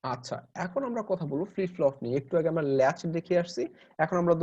আচ্ছা, এখন আমরা কথা বলব ফ্লিপ ফ্লপ নিয়ে। একটু আগে আমরা ল্যাচ দেখে আসছি। এখন আমরা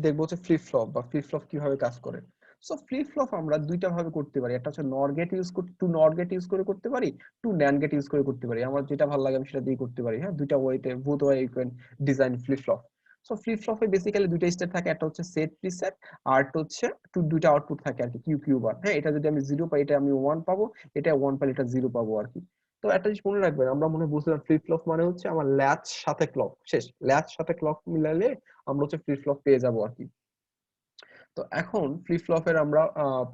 দেখব হচ্ছে ফ্লিপ ফ্লপ বা ফ্লিপ ফ্লপ কিভাবে কাজ করে। সো ফ্লিপ ফ্লপ আমরা ২ টা ভাবে করতে পারি। একটা হচ্ছে নর গেট ইউজ করে, টু নর গেট ইউজ করে করতে পারি, টু NAND গেট ইউজ করে করতে পারি। আমার যেটা ভালো লাগে আমি সেটা দিয়ে করতে পারি। হ্যাঁ? ২ টা ওয়েতে both way you can design flip flop. So flip ফ্লপে বেসিক্যালি ২ টা স্টেট থাকে। একটা হচ্ছে সেট প্রিসেট, আরেকটা হচ্ছে ২ টা আউটপুট থাকে আরকি কিউ, কিউ বার। হ্যাঁ? এটা যদি আমি 0 পাই এটা আমি 1 পাবো, এটা 1 পাইলে এটা 0 পাবো আরকি। তো একটা জিনিস মনে রাখবেন, আমরা মনে হয় বুঝলাম ফ্লিপ ফ্লপ মানে হচ্ছে আমার ল্যাচ সাথে ক্লক শেষ। ল্যাচ সাথে ক্লক মিলালে আমরা হচ্ছে ফ্লিপ ফ্লপ পেয়ে যাবো আরকি। তো এখন ফ্লিপ ফ্লপের আমরা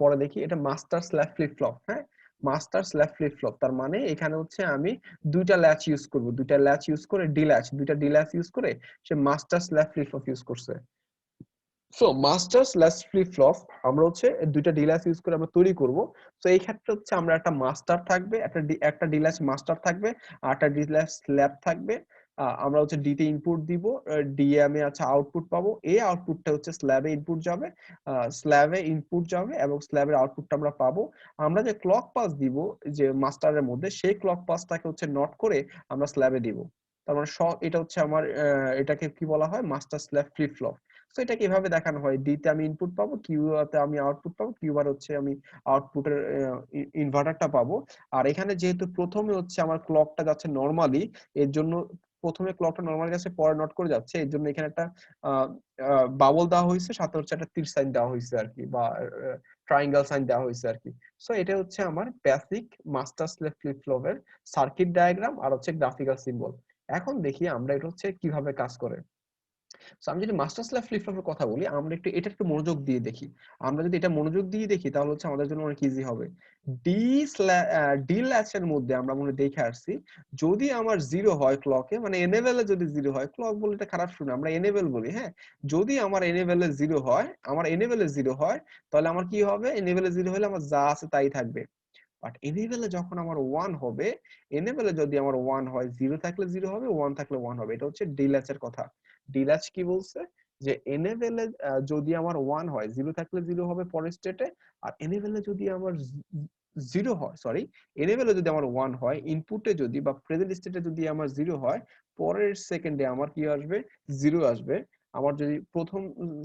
পরে দেখি এটা মাস্টার স্ল্যাশ ফ্লিপ ফ্লপ। হ্যাঁ? মাস্টার স্ল্যাশ ফ্লিপ ফ্লপ তার মানে এখানে হচ্ছে আমি ২ টা ল্যাচ ইউজ করব। ২ টা ল্যাচ ইউজ করে ডি-ল্যাচ, ২ টা ডি-ল্যাচ ইউজ করে সে master slave flip flop use করছে। So master slave flip flop আমরা হচ্ছে ২ টা ডিলাস ইউজ করে আমরা তৈরি করব। সো এই ক্ষেত্রে হচ্ছে আমরা একটা মাস্টার থাকবে, একটা ডিলাস মাস্টার থাকবে, আর একটা ডিলাস স্ল্যাব থাকবে। আমরা হচ্ছে ডি তে ইনপুট দিব, ডিএম এ আছে আউটপুট পাবো। এই আউটপুটটা হচ্ছে স্ল্যাবে ইনপুট যাবে, স্ল্যাবে ইনপুট যাবে এবং স্ল্যাবের আউটপুটটা আমরা পাবো। আমরা যে ক্লক পাস দিব যে মাস্টারের মধ্যে সেই ক্লক পাসটাকে হচ্ছে নট করে আমরা স্ল্যাবে দিব। তার মানে এটা হচ্ছে আমার এটাকে কি বলা হয় master slab flip flop. So এটাকে এভাবে দেখানো হয়। ডি তে আমি ইনপুট পাবো, কিউ তে আমি আউটপুট পাবো, কিউ বার হচ্ছে আমি আউটপুটের ইনভার্টারটা পাবো। আর এখানে যেহেতু প্রথমে হচ্ছে আমার ক্লকটা যাচ্ছে নরমালি, এর জন্য প্রথমে ক্লকটা নরমালি যাচ্ছে পরে নট করে যাচ্ছে। এর জন্য এখানে একটা বাবল দেওয়া হয়েছে, সাথে হচ্ছে একটা তীর সাইন দেওয়া হয়েছে আরকি, বা ট্রায়াঙ্গেল সাইন দেওয়া হয়েছে আরকি। সো এটা হচ্ছে আমার বেসিক মাস্টার স্লেভ ফ্লিপ ফ্লপের সার্কিট ডায়াগ্রাম আর হচ্ছে গ্রাফিক্যাল সিম্বল। এখন দেখি আমরা এটা হচ্ছে কিভাবে কাজ করে। সো আমি যদি মাস্টার স্ল্যাভ ফ্লিপ ফ্লপের কথা বলি, আমরা এটা একটু মনোযোগ দিয়ে দেখি। আমরা যদি এটা মনোযোগ দিয়ে দেখি তাহলে হচ্ছে আমাদের জন্য অনেক ইজি হবে। ডি ল্যাচ এর মধ্যে আমরা মনে হয় দেখে আসছি, যদি আমার 0 হয় ক্লকে, মানে এনেবল এ যদি 0 হয়, ক্লক বলে এটা খারাপ শুনে, আমরা এনেবল বলি, হ্যাঁ? যদি আমার এনেবল এ 0 হয়, আমার এনেবল এ 0 হয়, তাহলে আমার কি হবে? এনেবল এ 0 হলে আমার যা আছে তাই থাকবে। বাট এনেবল এ যখন আমার 1 হবে, এনেবল এ যদি আমার 1 হয়, 0 থাকলে 0 হবে, 1 থাকলে 1 হবে। এটা হচ্ছে ডিল্যাচ এর কথা। ডিল্যাচ কি বলছে? যে এনেবল এ যদি আমার 1 হয়, 0 থাকলে 0 হবে পরের স্টেটে, আর এনেবল এ যদি আমার 0 হয়, সরি, এনেবল এ যদি আমার 1 হয়, ইনপুটে যদি বা প্রেজেন্ট স্টেটে যদি আমার 0 হয়, পরের সেকেন্ডে আমার কি আসবে? 0 আসবে। আমার যদি প্রথম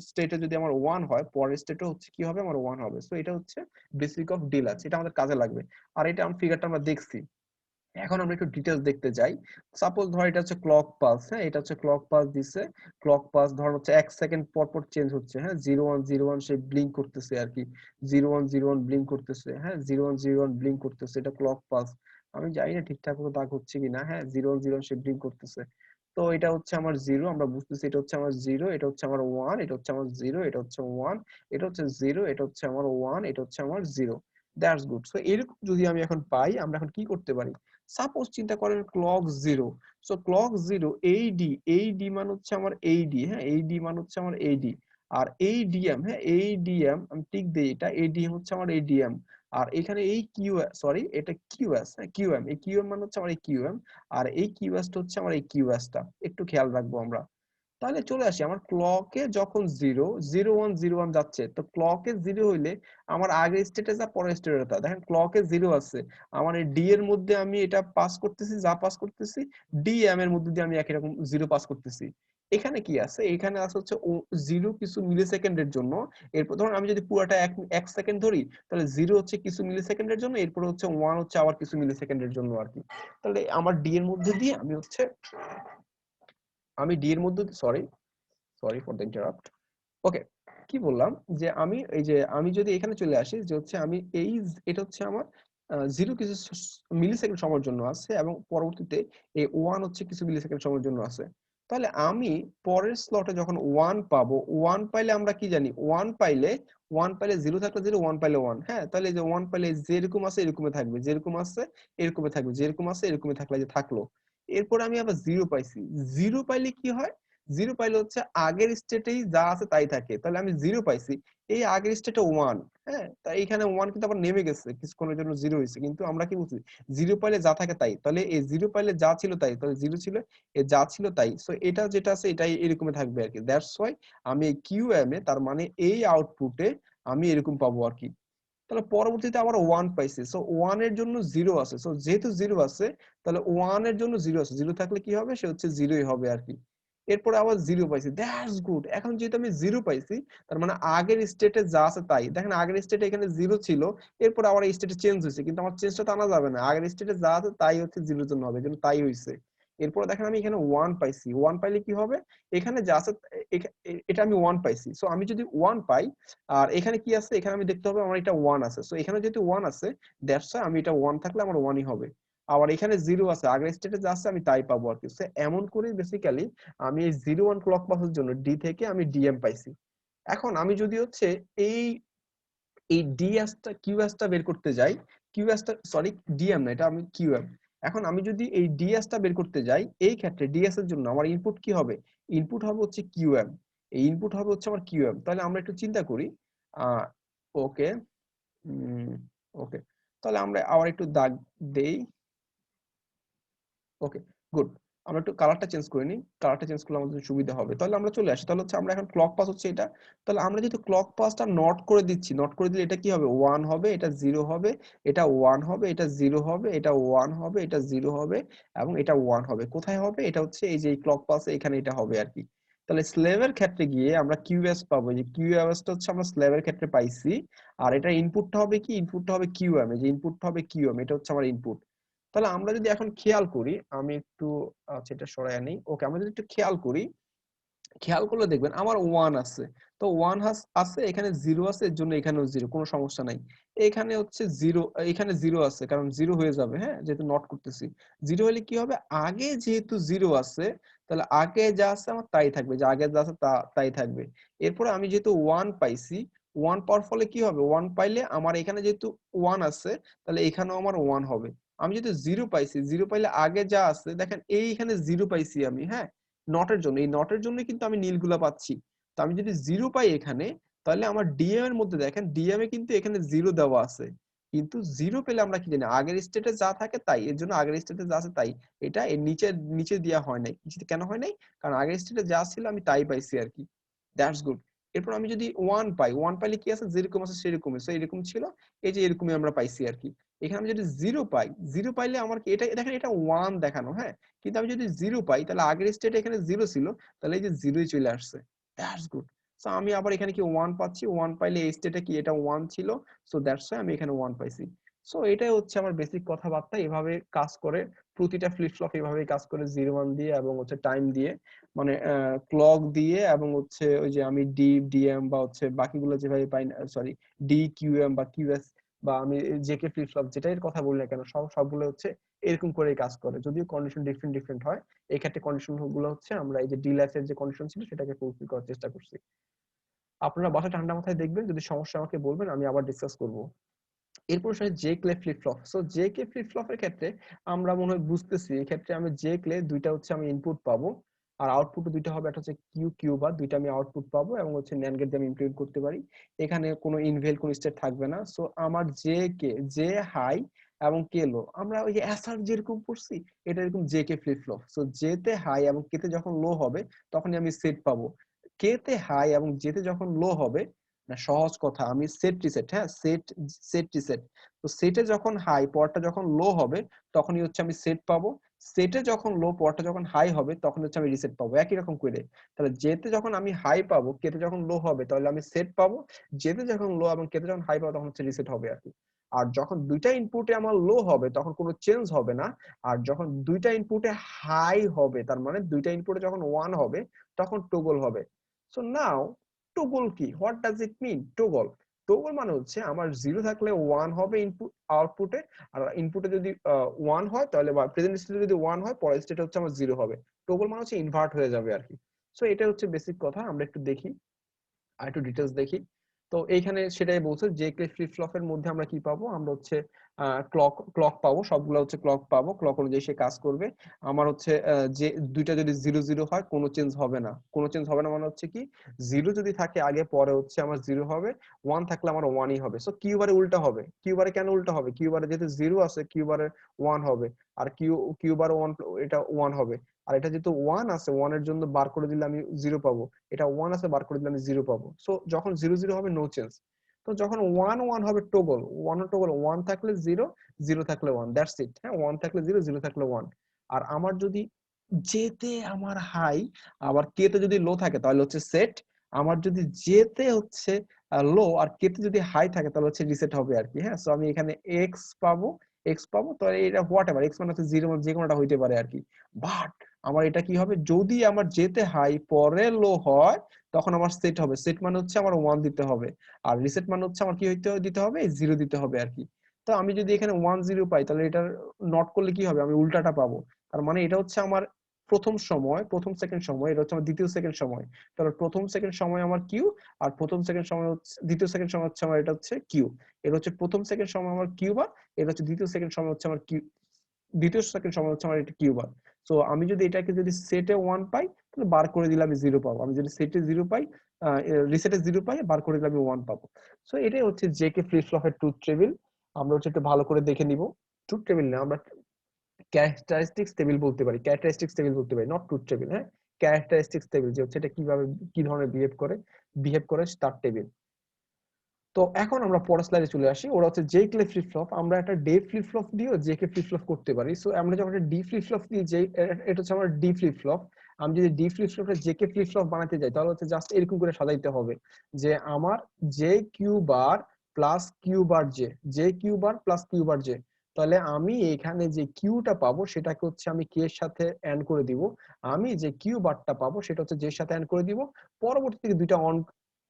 স্টেটে যদি আমার 1 হয়, পরের স্টেটে হচ্ছে কি হবে? আমার 1 হবে। সো এটা হচ্ছে বেসিক অফ ডিলাচ, এটা আমাদের কাজে লাগবে। আর এটা ফিগারটা আমরা দেখছি। এখন আমরা একটু ডিটেইলস দেখতে যাই। সাপোজ ধর এটা হচ্ছে ক্লক পালস, হ্যাঁ? এটা হচ্ছে ক্লক পালস দিছে। ক্লক পালস ধর হচ্ছে ১ সেকেন্ড পর পর চেঞ্জ হচ্ছে, হ্যাঁ? 0101 সে ব্লিঙ্ক করতেছে আরকি। 0101 ব্লিঙ্ক করতেছে, হ্যাঁ? 0101 ব্লিঙ্ক করতেছে। এটা ক্লক পালস। আমি জানি না ঠিকঠাক মতো দাগ হচ্ছে কিনা, হ্যাঁ? 0101 সে ব্লিঙ্ক করতেছে। তো এটা হচ্ছে আমার 0, আমরা বুঝতেছি এটা হচ্ছে আমার 0, এটা হচ্ছে আমার 1, এটা হচ্ছে আমার 0, এটা হচ্ছে 1, এটা হচ্ছে 0, এটা হচ্ছে আমার 1, এটা হচ্ছে আমার 0। That's good. সো এরকম যদি আমি এখন পাই, আমরা এখন কি করতে পারি? সাপোজ চিন্তা করেন clock 0। So clock 0 eighty, eighty মান হচ্ছে আমার এইডি, হ্যাঁ? এইডি মান হচ্ছে আমার এইডি। আর এইডিএম, হ্যাঁ? এইডিএম আমি টিক দেই, এটা এইডিএম হচ্ছে আমার এইডিএম। আর এখানে এই কিউ, সরি এটা কিউএস, হ্যাঁ? কিউএম, এই কিউএম মান হচ্ছে আমার এই কিউএম। আর এই কিউএস টা হচ্ছে আমার এই কিউএস টা। একটু খেয়াল রাখবো আমরা। তাহলে চলে আসি আমার ক্লকে যখন 0 0101 যাচ্ছে, তো ক্লকে 0 হইলে আমার আগের স্টেটে যা পরের স্টেটে তা। দেখেন ক্লকে 0 আছে, আমার এই ডি এর মধ্যে আমি এটা পাস করতেছি, যা পাস করতেছি, ডি এম এর মধ্যে দিয়ে আমি একই রকম 0 পাস করতেছি। এখানে কি আছে? এখানে আছে হচ্ছে 0 কিছু মিলি সেকেন্ডের জন্য। এরপর ধরুন আমি যদি পুরাটা ১ সেকেন্ড ধরি, তাহলে 0 হচ্ছে কিছু মিলি সেকেন্ডের জন্য, এরপর হচ্ছে 1 হচ্ছে আবার কিছু মিলি সেকেন্ডের জন্য আরকি। তাহলে আমার ডি এর মধ্যে দিয়ে আমি ডি এর মধ্যে, sorry, sorry for the interrupt. Okay, কি বললাম যে আমি এই যে আমি যদি এখানে চলে আসি যে হচ্ছে আমি এটা হচ্ছে আমার 0 কিছু মিলি সেকেন্ড সময়ের জন্য আছে এবং পরবর্তীতে এই 1 হচ্ছে কিছু মিলি সেকেন্ড সময়ের জন্য আছে। তাহলে আমি পরের স্লটে যখন 1 পাবো, 1 পাইলে আমরা কি জানি? 1 পাইলে 0 থাকলে 0, 1 পাইলে 1, হ্যাঁ? তাহলে এই যে 1 পাইলে যেরকম আছে এরকমই থাকবে, যেরকম আছে এরকমই থাকবে, যেরকম আছে এরকমই থাকলে যে থাকলো। এরপরে আমি আবার 0 পাইছি। 0 পাইলে কি হয়? 0 পাইলে হচ্ছে আগের স্টেটেই যা আছে তাই থাকে। তাহলে আমি 0 পাইছি। এই আগের স্টেটে 1, হ্যাঁ? তাই এখানে 1 কিন্তু আবার নেমে গেছে। কিছুক্ষণের জন্য 0 হইছে। কিন্তু আমরা কি বলছি? 0 পাইলে যা থাকে তাই। তাহলে এই 0 পাইলে যা ছিল তাই। তাহলে 0 ছিল, যা ছিল তাই। সো এটা যেটা আছে এটাই এরকমই থাকবে আরকি। দ্যাটস হোয়াই আমি এই কিউএম এ, তার মানে এই আউটপুটে আমি এরকম পাবো আরকি। তাহলে পরবর্তীতে আবার 1 পাইছি। সো 1 এর জন্য 0 আছে। সো যেহেতু 0 আছে তাহলে 1 এর জন্য 0 আছে। 0 থাকলে কি হবে? সে হচ্ছে 0 ই হবে আরকি। এরপরে আবার 0 পাইছি। That's good. এখন যেহেতু আমি 0 পাইছি, তার মানে আগের স্টেটে যা আছে তাই। দেখেন আগের স্টেটে এখানে 0 ছিল। এরপরে আবার এই স্টেটে চেঞ্জ হইছে। কিন্তু আমার চেঞ্জটা তো আনা যাবে না। আগের স্টেটে যা আছে তাই হচ্ছে 0 এর জন্য হবে। এজন্য তাই হইছে। এরপরে দেখেন আমি এখানে 1 পাইছি। 1 পাইলে কি হবে? এখানে যা আছে এটা আমি 1 পাইছি। সো আমি যদি 1 পাই আর এখানে কি আছে? এখানে আমি দেখতে হবে আমার এটা 1 আছে। সো এখানে যেহেতু 1 আছে, দ্যাটস হোয়াই আমি এটা 1 থাকলে আমার 1 ই হবে। আবার এখানে 0 আছে। আগের স্টেটে যা আছে আমি তাই পাবো আরকি। সো এমন করেই বেসিক্যালি আমি এই 0 1 ক্লক পাসের জন্য ডি থেকে আমি ডিএম পাইছি। এখন আমি যদি হচ্ছে এই এই ডিএসটা কিউএসটা বের করতে যাই, কিউএসটা সরি ডিএম না, এটা আমি কিউএম। এখন আমি যদি এই ডিএসটা বের করতে যাই, এই ক্ষেত্রে ডিএস এর জন্য আমার ইনপুট কি হবে? ইনপুট হবে হচ্ছে কিউএম। এই ইনপুট হবে হচ্ছে আমার কিউএম। তাহলে আমরা একটু চিন্তা করি। আহ ওকে, ওকে। তাহলে আমরা আবার একটু দাগ দেই। ওকে, গুড। আমরা একটু কালারটা চেঞ্জ করে নিই। কালারটা চেঞ্জ করলে আমাদের সুবিধা হবে। তাহলে আমরা চলে আসি। তাহলে হচ্ছে আমরা এখন ক্লক পাস হচ্ছে এটা। তাহলে আমরা যেহেতু ক্লক পাসটা নট করে দিচ্ছি, নট করে দিলে এটা কি হবে? 1 হবে, এটা 0 হবে, এটা 1 হবে, এটা 0 হবে, এটা 1 হবে, এটা 0 হবে এবং এটা 1 হবে। কোথায় হবে? এটা হচ্ছে এই যে এই ক্লক পাসে এখানে এটা হবে আরকি। তাহলে স্লেভের ক্ষেত্রে গিয়ে আমরা কিউএস পাবো। যে কিউএসটা হচ্ছে আমরা স্লেভের ক্ষেত্রে পাইছি। আর এটা ইনপুটটা হবে কি? ইনপুটটা হবে কিউএম। এই যে ইনপুটটা হবে কিউএম। এটা হচ্ছে আমার ইনপুট। তাহলে আমরা যদি এখন খেয়াল করি, আমি একটু আচ্ছা এটা সরাইয়া নেই। ওকে, আমরা যদি একটু খেয়াল করি, খেয়াল করলে দেখবেন আমার 1 আছে। তো 1 আছে, এখানে 0 আছে, এর জন্য এখানেও 0, কোনো সমস্যা নাই। এখানে হচ্ছে 0, এখানে 0 আছে কারণ 0 হয়ে যাবে, হ্যাঁ? যেহেতু নট করতেছি। 0 হলে কি হবে? আগে যেহেতু 0 আছে, তাহলে আগে যা আছে আমার তাই থাকবে। যে আগে যা আছে তাই থাকবে। এরপরে আমি যেহেতু 1 পাইছি, 1 পাওয়ার ফলে কি হবে? 1 পাইলে আমার এখানে যেহেতু 1 আছে, তাহলে এখানেও আমার 1 হবে। আমি যেহেতু 0 পাইছি, 0 পাইলে আগে যা আছে, দেখেন এইখানে 0 পাইছি আমি, হ্যাঁ? নটের জন্য, এই নটের জন্য কিন্তু আমি নীলগুলা পাচ্ছি। তো আমি যদি 0 পাই এখানে, তাহলে আমার ডিএম এর মধ্যে দেখেন ডিএম এ কিন্তু এখানে 0 দেওয়া আছে। কিন্তু 0 পেলে আমরা কি জানি? আগের স্টেটে যা থাকে তাই। এর জন্য আগের স্টেটে যা আছে তাই। এটা এর নিচে দেয়া হয় নাই। নিচে কেন হয় নাই? কারণ আগের স্টেটে যা ছিল আমি তাই পাইছি আরকি। That's good. এরপর আমি যদি 1 পাই, 1 পাইলে কি আছে? যেরকম আছে সেরকমই। সো এরকম ছিল। এই যে এরকমই আমরা পাইছি আরকি। এখানে আমি যদি 0 পাই, 0 পাইলে আমার কি এটা দেখেন এটা 1 দেখানো, হ্যাঁ? কিন্তু আমি যদি 0 পাই তাহলে আগের স্টেটে এখানে 0 ছিল, তাহলে এই যে 0 ই চলে আসছে। That's good. সো আমি আবার এখানে কি 1 পাচ্ছি। 1 পাইলে এই স্টেটে কি এটা 1 ছিল। সো দ্যাটস হোয়াই আমি এখানে 1 পাইছি। সো এটাই হচ্ছে আমার বেসিক কথাবার্তা। এভাবে কাজ করে। প্রতিটা ফ্লিপ ফ্লপ এভাবেই কাজ করে 0 1 দিয়ে এবং হচ্ছে টাইম দিয়ে। মানে ক্লক দিয়ে এবং হচ্ছে ওই যে আমি ডিএম বা হচ্ছে বাকিগুলো যেভাবে পাই না, সরি কিউএম বা কিউএস বা আমি জেকে ফ্লিপ ফ্লপ যেটাই কথা বলি না কেন সবগুলো হচ্ছে এরকম করেই কাজ করে। যদিও কন্ডিশন ডিফারেন্ট হয়। এই ক্ষেত্রে কন্ডিশন গুলো হচ্ছে আমরা এই যে ডিল্যাক্স এর যে কন্ডিশন ছিল সেটাকে ফুলফিল করার চেষ্টা করছি। আপনারা বাসায় ঠান্ডা মাথায় দেখবেন, যদি সমস্যা আমাকে বলবেন, আমি আবার ডিসকাস করব। এরপর আসলে J K flip flop. So J K flip ফ্লপের ক্ষেত্রে আমরা মনে হয় বুঝতেছি এই ক্ষেত্রে আমি জে ক্লে দুইটা হচ্ছে আমি ইনপুট পাবো আর আউটপুট দুইটা হবে, একটা হচ্ছে কিউ বার, দুইটা আমি আউটপুট পাবো এবং হচ্ছে ন্যান্ড গেট দিয়ে আমি ইমপ্লিমেন্ট করতে পারি। এখানে কোনো ইনভেল কোনো স্টেট থাকবে না। সো আমার জে হাই এবং কে লো, আমরা ওই যে অ্যাসার যেরকম পড়ছি এটা এরকম J K flip flop. So J তে হাই এবং কে তে যখন লো হবে তখনই আমি সেট পাবো। কে তে হাই এবং জে তে যখন লো হবে, না সহজ কথা, আমি সেট রিসেট, হ্যাঁ সেট রিসেট। তো সেটে যখন হাই পরটা যখন লো হবে তখনই হচ্ছে আমি সেট পাবো। সেটে যখন লো পরটা যখন হাই হবে তখন হচ্ছে আমি রিসেট পাবো, একই রকম করে। তাহলে জেতে যখন আমি হাই পাবো, কেতে যখন লো হবে তাহলে আমি সেট পাবো। জেতে যখন লো এবং কেতে যখন হাই পাবো তখন হচ্ছে রিসেট হবে আর কি। আর যখন দুইটা ইনপুটে আমার লো হবে তখন কোনো চেঞ্জ হবে না। আর যখন দুইটা ইনপুটে হাই হবে, তার মানে দুইটা ইনপুটে যখন 1 হবে তখন টগল হবে। সো নাও টগল কি, what does it mean toggle? Toggle মানে হচ্ছে আমার 0 থাকলে 1 হবে ইনপুট আউটপুটে, আর ইনপুটে যদি 1 হয় তাহলে বা প্রেজেন্ট স্টেটে যদি 1 হয় পরের স্টেটে হচ্ছে আমার 0 হবে। টগল মানে হচ্ছে ইনভার্ট হয়ে যাবে আর কি। সো এটা হচ্ছে বেসিক কথা। আমরা একটু দেখি, আর একটু ডিটেইলস দেখি। তো এইখানে সেটাই বলছে যে কে ফ্লিপ ফ্লপের মধ্যে আমরা কি পাবো? আমরা হচ্ছে ক্লক পাবো, সবগুলো হচ্ছে ক্লক পাবো, ক্লক অনুযায়ী সে কাজ করবে। আমার হচ্ছে যে দুইটা যদি 0 0 হয় কোনো চেঞ্জ হবে না। কোনো চেঞ্জ হবে না মানে হচ্ছে কি 0 যদি থাকে আগে পরে হচ্ছে আমার 0 হবে, 1 থাকলে আমার 1 ই হবে। সো কিউ বারে উল্টা হবে। কিউ বারে কেন উল্টা হবে? কিউ বারে যেহেতু 0 আছে কিউ বারে 1 হবে। আর কিউ বারে 1 এটা 1 হবে। আর এটা যেহেতু 1 আছে 1 এর জন্য বার করে দিলে আমি 0 পাবো। এটা 1 আছে বার করে দিলে আমি 0 পাবো। সো যখন 0 0 হবে নো চেঞ্জ। তো যখন 1 1 হবে টগল, 1 থাকলে 0, 0 থাকলে 1, দ্যাটস ইট। হ্যাঁ, 1 থাকলে 0, 0 থাকলে 1। আর আমার যদি জেতে আমার হাই, আবার কে তে যদি লো থাকে তাহলে হচ্ছে সেট। আমার যদি জেতে হচ্ছে লো আর কে তে যদি হাই থাকে তাহলে হচ্ছে রিসেট হবে আর কি। হ্যাঁ, সো আমি এখানে এক্স পাবো তো এটা হোয়াটএভার, এক্স মানে হচ্ছে 0 যে কোনোটা হইতে পারে আর কি। বাট আমার এটা কি হবে, যদি আমার জেতে হাই পরে লো হয় তখন আমার সেট হবে। সেট মানে হচ্ছে আমার 1 দিতে হবে, আর রিসেট মানে হচ্ছে আমার কি দিতে হবে, 0 দিতে হবে আর কি। তো আমি যদি এখানে 1 0 পাই তাহলে এটা নট করলে কি হবে, আমি উল্টাটা পাবো। তার মানে এটা হচ্ছে আমার প্রথম সেকেন্ড সময়, এটা হচ্ছে আমার দ্বিতীয় সেকেন্ড সময়। তাহলে প্রথম সেকেন্ড সময় আমার কিউ, আর প্রথম সেকেন্ড সময় হচ্ছে দ্বিতীয় সেকেন্ড সময় হচ্ছে আমার এটা হচ্ছে কিউ। এটা হচ্ছে প্রথম সেকেন্ড সময় আমার কিউ বার, এটা হচ্ছে দ্বিতীয় সেকেন্ড সময় হচ্ছে আমার কিউ, দ্বিতীয় সেকেন্ড সময় হচ্ছে আমার এটা কিউ বার। সো আমি যদি এটাকে যদি সেটে 1 পাই তাহলে বার করে দিলে আমি 0 পাবো। আমি যদি সেটে 0 পাই, রিসেটে 0 পাই, বার করে দিলে আমি 1 পাবো। সো এটাই হচ্ছে জেকে ফ্লিপ ফ্লপের ট্রুথ টেবিল। আমরা হচ্ছে একটু ভালো করে দেখে নিব। ট্রুথ টেবিল না, আমরা ক্যারেক্টারিস্টিক্স টেবিল বলতে পারি, ক্যারেক্টারিস্টিক্স টেবিল বলতে পারি, নট ট্রুথ টেবিল। হ্যাঁ, ক্যারেক্টারিস্টিক্স টেবিল যে হচ্ছে এটা কিভাবে কি ধরনের বিহেভ করে তার টেবিল। তো এখন আমরা পরের স্লাইডে চলে আসি। ওরা হচ্ছে জে কে ফ্লিপ ফ্লপ, আমরা একটা ডে ফ্লিপ ফ্লপ দিয়েও জে কে ফ্লিপ ফ্লপ করতে পারি। সো আমরা যখন একটা ডি ফ্লিপ ফ্লপ দিয়ে এটা হচ্ছে আমার ডি ফ্লিপ ফ্লপ। আমি যদি ডি ফ্লিপ ফ্লপটা জে কে ফ্লিপ ফ্লপ বানাতে যাই তাহলে হচ্ছে জাস্ট এরকম করে সাজাইতে হবে যে আমার J Q bar plus Q bar J. তাহলে আমি এখানে যে কিউটা পাবো সেটাকে হচ্ছে আমি কে এর সাথে এন্ড করে দিব। আমি যে কিউ বারটা পাবো সেটা হচ্ছে জে এর সাথে এন্ড করে দিব। পরবর্তীতে দুইটা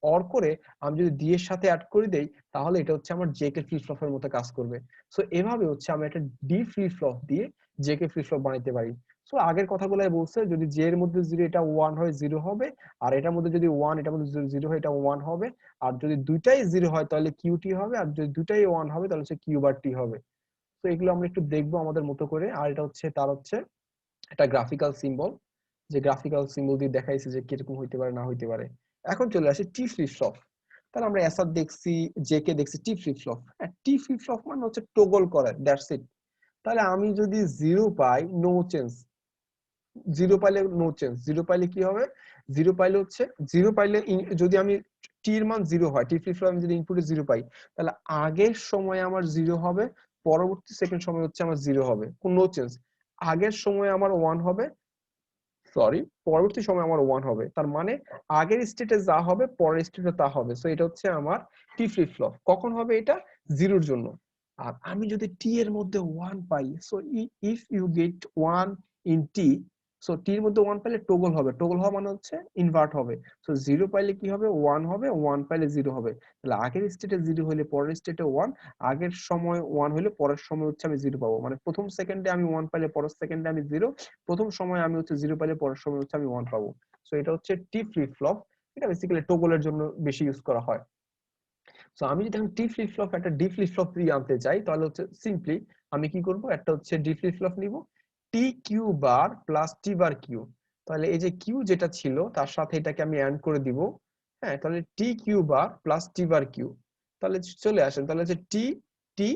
অর করে আমি যদি ডি এর সাথে অ্যাড করে দেই তাহলে এটা হচ্ছে আমার জে কে ফ্লিপ ফ্লপের মতো কাজ করবে। সো এভাবে হচ্ছে আমি একটা ডি ফ্লিপ ফ্লপ দিয়ে জে কে ফ্লিপ ফ্লপ বানাইতে পারি। সো আগের কথাগুলাই বলছে, যদি জে এর মধ্যে 0 এটা 1 হয় 0 হবে, আর এটার মধ্যে যদি 1 এটার মধ্যে 0 হয় এটা 1 হবে, আর যদি দুইটাই 0 হয় তাহলে কিউটি হবে, আর যদি দুইটাই 1 হবে তাহলে হচ্ছে কিউ বার টি হবে। তো এগুলো আমরা একটু দেখবো আমাদের মতো করে। আর এটা হচ্ছে তার হচ্ছে একটা গ্রাফিক্যাল সিম্বল, যে গ্রাফিক্যাল সিম্বল দিয়ে দেখাইছে যে কিরকম হইতে পারে না হইতে পারে। এখন চলে আসি টি ফ্লিপ ফ্লপ। তাহলে আমরা এসআর দেখছি, জে কে দেখছি, টি ফ্লিপ ফ্লপ। হ্যাঁ, টি ফ্লিপ ফ্লপ মানে হচ্ছে টগল করে, দ্যাটস ইট। তাহলে আমি যদি 0 পাই, নো চেঞ্জ। 0 পাইলে নো চেঞ্জ। 0 পাইলে কি হবে, 0 পাইলে হচ্ছে 0 পাইলে যদি আমি টি এর মান 0 হয়, টি ফ্লিপ ফ্লপ আমি যদি ইনপুটে 0 পাই তাহলে আগের সময় আমার 0 হবে, পরবর্তী সেকেন্ড সময় হচ্ছে আমার 0 হবে, নো চেঞ্জ। আগের সময় আমার 1 হবে, সরি, পরবর্তী সময় আমার 1 হবে। তার মানে আগের স্টেটে যা হবে পরের স্টেটে তা হবে। সো এটা হচ্ছে আমার টি ফ্লিপ ফ্লপ। কখন হবে এটা, 0 এর জন্য। আর আমি যদি টি এর মধ্যে 1 পাই, so if you get 1 in T, so T এর মধ্যে 1 পাইলে টগল হবে। টগল হওয়া মানে হচ্ছে ইনভার্ট হবে। সো 0 পাইলে কি হবে, 1 হবে, 1 পাইলে 0 হবে। তাহলে আগের স্টেটে 0 হলে পরের স্টেটে 1, আগের সময় 1 হলে পরের সময় হচ্ছে আমি 0 পাবো। মানে প্রথম সেকেন্ডে আমি 1 পাইলে পরের সেকেন্ডে আমি 0, প্রথম সময় আমি হচ্ছে 0 পাইলে পরের সময় হচ্ছে আমি 1 পাবো। সো এটা হচ্ছে টি ফ্লিপ ফ্লপ। এটা বেসিক্যালি টগলের জন্য বেশি ইউজ করা হয়। সো আমি যদি এখন টি ফ্লিপ ফ্লপ একটা ডি ফ্লিপ ফ্লপ দিয়ে আনতে চাই তাহলে হচ্ছে সিম্পলি আমি কি করব, একটা হচ্ছে ডি ফ্লিপ ফ্লপ নিব, টি কিউ বার প্লাস টি বার কিউ। তাহলে এই যে কিউ যেটা ছিল তার সাথে এটাকে আমি এন্ড করে দিব। হ্যাঁ, তাহলে টি কিউ বার প্লাস টি বার কিউ। তাহলে চলে আসেন, তাহলে হচ্ছে টি টি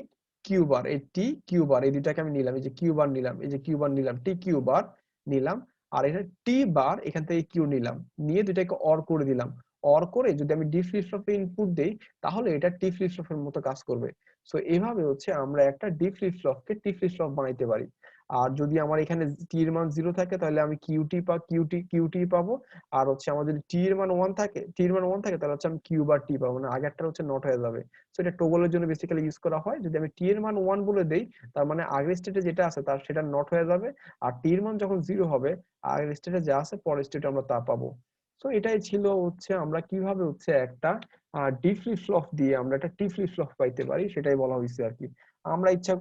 কিউ বার, এই টি কিউ বার এই দুটাকে আমি নিলাম, এই যে কিউ বার নিলাম, এই যে কিউ বার নিলাম, টি কিউ বার নিলাম, আর এটা টি বার এখান থেকে কিউ নিলাম, নিয়ে দুটাকে অর করে দিলাম। অর করে যদি আমি ডি ফ্লিপ ফ্লপে ইনপুট দেই তাহলে এটা টি ফ্লিপ ফ্লপের মতো কাজ করবে। সো এভাবে হচ্ছে আমরা একটা ডি ফ্লিপ ফ্লপকে টি ফ্লিপ ফ্লপ বানাইতে পারি। আর যদি আমার এখানে টি এর মান 0 থাকে তাহলে আমি কিউটি পাবো। আর হচ্ছে আমার যদি টি এর মান 1 থাকে, তাহলে হচ্ছে আমি কিউ বার টি পাবো, মানে আগেরটা হচ্ছে নট হয়ে যাবে। সো এটা টগলের জন্য বেসিক্যালি ইউজ করা হয়। যদি আমি টি এর মান 1 বলে দেই তার মানে আগের স্টেটে যেটা আছে তার সেটা নট হয়ে যাবে, আর টি এর মান যখন 0 হবে আগের স্টেটে যা আছে পরের স্টেটে আমরা তা পাবো। সো এটাই ছিল হচ্ছে আমরা কিভাবে হচ্ছে একটা ডি ফ্লিপ ফ্লপ দিয়ে আমরা একটা টি ফ্লিপ ফ্লপ পাইতে পারি, সেটাই বলা হয়েছে আর কি। আমরা ইচ্ছা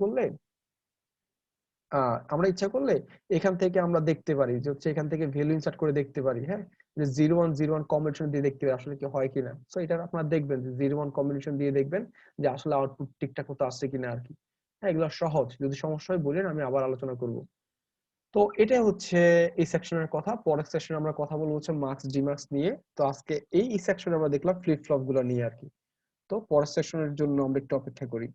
করলে এখান থেকে আমরা দেখতে পারি যে হচ্ছে এখান থেকে ভ্যালু ইনসার্ট করে দেখতে পারি। হ্যাঁ, যে 0101 কম্বিনেশন দিয়ে দেখতে পারি আসলে কি হয় কিনা। সো এটা আপনারা দেখবেন যে 01 কম্বিনেশন দিয়ে দেখবেন যে আসলে আউটপুট ঠিকঠাক মতো আসছে কিনা আর কি। হ্যাঁ, এগুলো সহজ, যদি সমস্যা হয় বলেন, আমি আবার আলোচনা করব। তো এটাই হচ্ছে এই সেকশনের কথা। পরের সেকশনে আমরা কথা বলবো হচ্ছে মার্কস ডিমার্কস নিয়ে। তো আজকে এই সেকশনে আমরা দেখলাম ফ্লিপ ফ্লপ গুলো নিয়ে আর কি। তো পরের সেকশনের জন্য আমরা একটু অপেক্ষা করি।